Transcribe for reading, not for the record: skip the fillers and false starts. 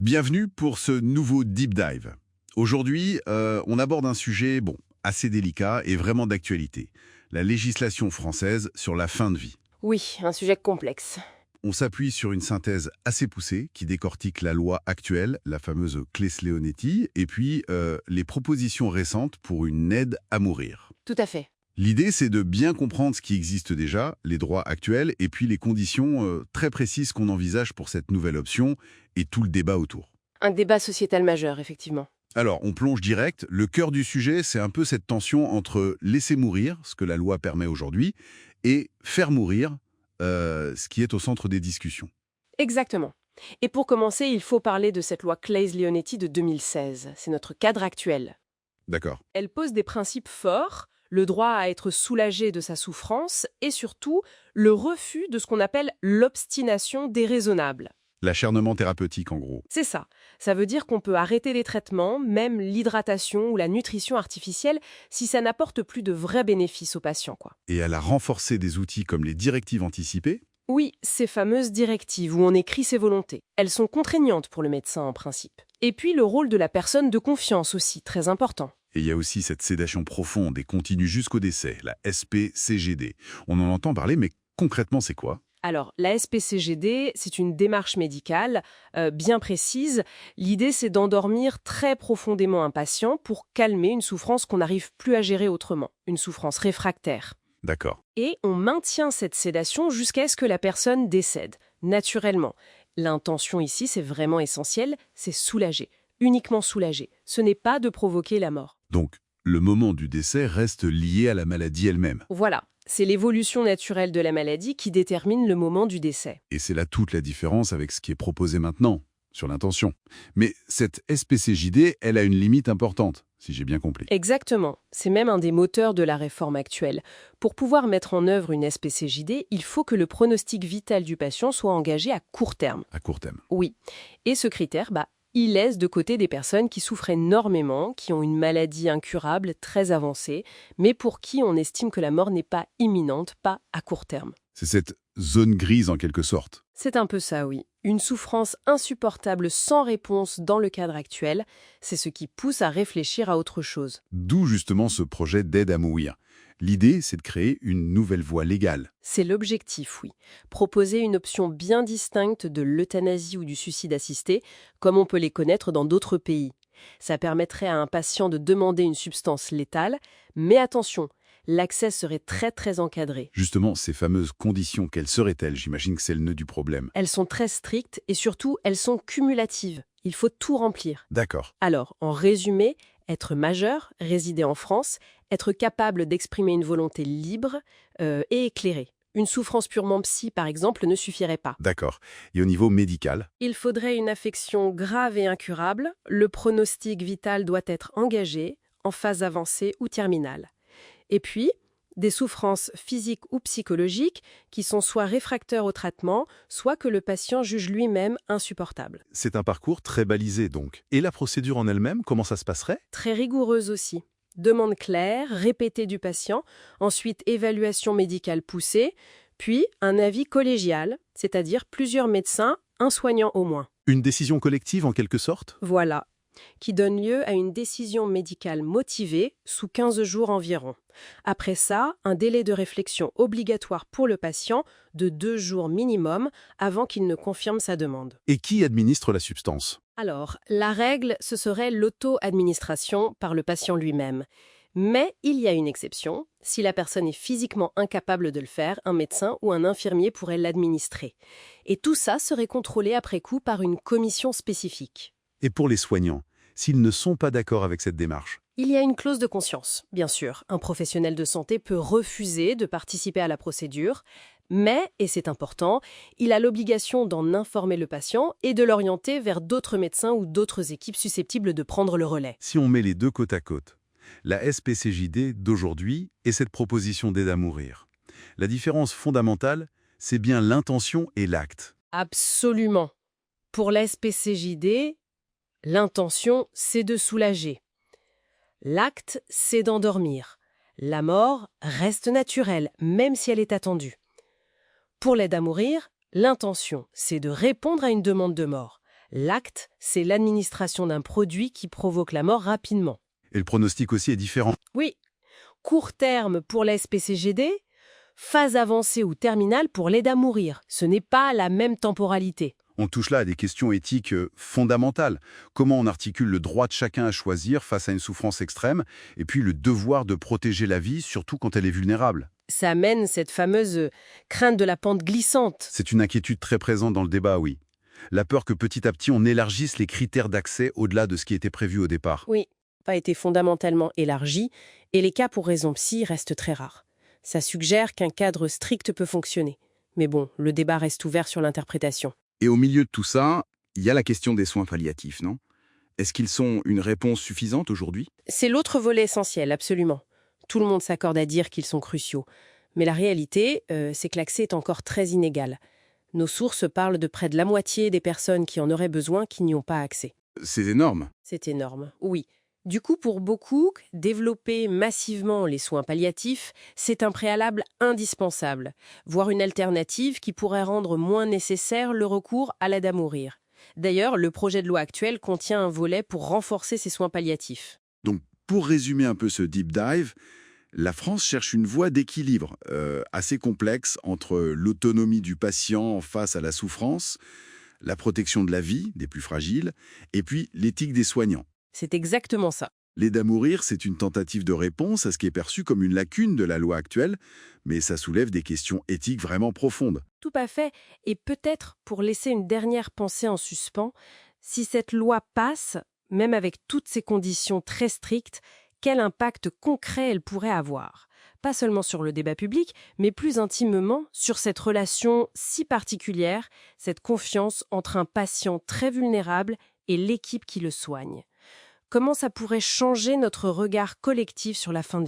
Bienvenue pour ce nouveau Deep Dive. Aujourd'hui, on aborde un sujet, assez délicat et vraiment d'actualité. La législation française sur la fin de vie. Oui, un sujet complexe. On s'appuie sur une synthèse assez poussée qui décortique la loi actuelle, la fameuse Claes-Leonetti, et puis les propositions récentes pour une aide à mourir. Tout à fait. L'idée, c'est de bien comprendre ce qui existe déjà, les droits actuels, et puis les conditions très précises qu'on envisage pour cette nouvelle option et tout le débat autour. Un débat sociétal majeur, effectivement. Alors, on plonge direct. Le cœur du sujet, c'est un peu cette tension entre laisser mourir, ce que la loi permet aujourd'hui, et faire mourir, ce qui est au centre des discussions. Exactement. Et pour commencer, il faut parler de cette loi Claes-Leonetti de 2016. C'est notre cadre actuel. D'accord. Elle pose des principes forts, le droit à être soulagé de sa souffrance et surtout le refus de ce qu'on appelle l'obstination déraisonnable. L'acharnement thérapeutique, en gros. C'est ça. Ça veut dire qu'on peut arrêter les traitements, même l'hydratation ou la nutrition artificielle, si ça n'apporte plus de vrais bénéfices aux patients, quoi. Et elle a renforcé des outils comme les directives anticipées. Oui, ces fameuses directives où on écrit ses volontés. Elles sont contraignantes pour le médecin en principe. Et puis le rôle de la personne de confiance aussi, très important. Et il y a aussi cette sédation profonde et continue jusqu'au décès, la SPCGD. On en entend parler, mais concrètement, c'est quoi? Alors, la SPCGD, c'est une démarche médicale bien précise. L'idée, c'est d'endormir très profondément un patient pour calmer une souffrance qu'on n'arrive plus à gérer autrement, une souffrance réfractaire. D'accord. Et on maintient cette sédation jusqu'à ce que la personne décède, naturellement. L'intention ici, c'est vraiment essentiel, c'est soulager, uniquement soulager. Ce n'est pas de provoquer la mort. Donc, le moment du décès reste lié à la maladie elle-même. Voilà, c'est l'évolution naturelle de la maladie qui détermine le moment du décès. Et c'est là toute la différence avec ce qui est proposé maintenant, sur l'intention. Mais cette SPCJD, elle a une limite importante, si j'ai bien compris. Exactement, c'est même un des moteurs de la réforme actuelle. Pour pouvoir mettre en œuvre une SPCJD, il faut que le pronostic vital du patient soit engagé à court terme. À court terme. Oui, et ce critère, il laisse de côté des personnes qui souffrent énormément, qui ont une maladie incurable, très avancée, mais pour qui on estime que la mort n'est pas imminente, pas à court terme. C'est cette zone grise en quelque sorte. C'est un peu ça, oui. Une souffrance insupportable sans réponse dans le cadre actuel, c'est ce qui pousse à réfléchir à autre chose. D'où justement ce projet d'aide à mourir. L'idée, c'est de créer une nouvelle voie légale. C'est l'objectif, oui. Proposer une option bien distincte de l'euthanasie ou du suicide assisté, comme on peut les connaître dans d'autres pays. Ça permettrait à un patient de demander une substance létale, mais attention, l'accès serait très très encadré. Justement, ces fameuses conditions, quelles seraient-elles? J'imagine que c'est le nœud du problème. Elles sont très strictes et surtout, elles sont cumulatives. Il faut tout remplir. D'accord. Alors, en résumé, être majeur, résider en France, être capable d'exprimer une volonté libre et éclairée. Une souffrance purement psy, par exemple, ne suffirait pas. D'accord. Et au niveau médical? Il faudrait une affection grave et incurable. Le pronostic vital doit être engagé, en phase avancée ou terminale. Et puis, des souffrances physiques ou psychologiques qui sont soit réfractaires au traitement, soit que le patient juge lui-même insupportable. C'est un parcours très balisé donc. Et la procédure en elle-même, comment ça se passerait? Très rigoureuse aussi. Demande claire, répétée du patient, ensuite évaluation médicale poussée, puis un avis collégial, c'est-à-dire plusieurs médecins, un soignant au moins. Une décision collective en quelque sorte? Voilà, qui donne lieu à une décision médicale motivée sous 15 jours environ. Après ça, un délai de réflexion obligatoire pour le patient de 2 jours minimum avant qu'il ne confirme sa demande. Et qui administre la substance? Alors, la règle, ce serait l'auto-administration par le patient lui-même. Mais il y a une exception. Si la personne est physiquement incapable de le faire, un médecin ou un infirmier pourrait l'administrer. Et tout ça serait contrôlé après coup par une commission spécifique. Et pour les soignants, s'ils ne sont pas d'accord avec cette démarche? Il y a une clause de conscience, bien sûr. Un professionnel de santé peut refuser de participer à la procédure, mais, et c'est important, il a l'obligation d'en informer le patient et de l'orienter vers d'autres médecins ou d'autres équipes susceptibles de prendre le relais. Si on met les deux côte à côte, la SPCJD d'aujourd'hui et cette proposition d'aide à mourir, la différence fondamentale, c'est bien l'intention et l'acte. Absolument. Pour la SPCJD, l'intention, c'est de soulager. L'acte, c'est d'endormir. La mort reste naturelle, même si elle est attendue. Pour l'aide à mourir, l'intention, c'est de répondre à une demande de mort. L'acte, c'est l'administration d'un produit qui provoque la mort rapidement. Et le pronostic aussi est différent. Oui, court terme pour la SPCGD, phase avancée ou terminale pour l'aide à mourir. Ce n'est pas la même temporalité. On touche là à des questions éthiques fondamentales. Comment on articule le droit de chacun à choisir face à une souffrance extrême, et puis le devoir de protéger la vie, surtout quand elle est vulnérable. Ça amène cette fameuse crainte de la pente glissante. C'est une inquiétude très présente dans le débat, oui. La peur que petit à petit on élargisse les critères d'accès au-delà de ce qui était prévu au départ. Oui, pas été fondamentalement élargi, et les cas pour raison psy restent très rares. Ça suggère qu'un cadre strict peut fonctionner. Mais bon, le débat reste ouvert sur l'interprétation. Et au milieu de tout ça, il y a la question des soins palliatifs, non? Est-ce qu'ils sont une réponse suffisante aujourd'hui? C'est l'autre volet essentiel, absolument. Tout le monde s'accorde à dire qu'ils sont cruciaux. Mais la réalité, c'est que l'accès est encore très inégal. Nos sources parlent de près de la moitié des personnes qui en auraient besoin qui n'y ont pas accès. C'est énorme. C'est énorme, oui. Du coup, pour beaucoup, développer massivement les soins palliatifs, c'est un préalable indispensable, voire une alternative qui pourrait rendre moins nécessaire le recours à l'aide à mourir. D'ailleurs, le projet de loi actuel contient un volet pour renforcer ces soins palliatifs. Donc, pour résumer un peu ce deep dive, la France cherche une voie d'équilibre assez complexe entre l'autonomie du patient face à la souffrance, la protection de la vie des plus fragiles, et puis l'éthique des soignants. C'est exactement ça. L'aide à mourir, c'est une tentative de réponse à ce qui est perçu comme une lacune de la loi actuelle, mais ça soulève des questions éthiques vraiment profondes. Tout à fait. Et peut-être, pour laisser une dernière pensée en suspens, si cette loi passe, même avec toutes ces conditions très strictes, quel impact concret elle pourrait avoir? Pas seulement sur le débat public, mais plus intimement sur cette relation si particulière, cette confiance entre un patient très vulnérable et l'équipe qui le soigne. Comment ça pourrait changer notre regard collectif sur la fin de vie?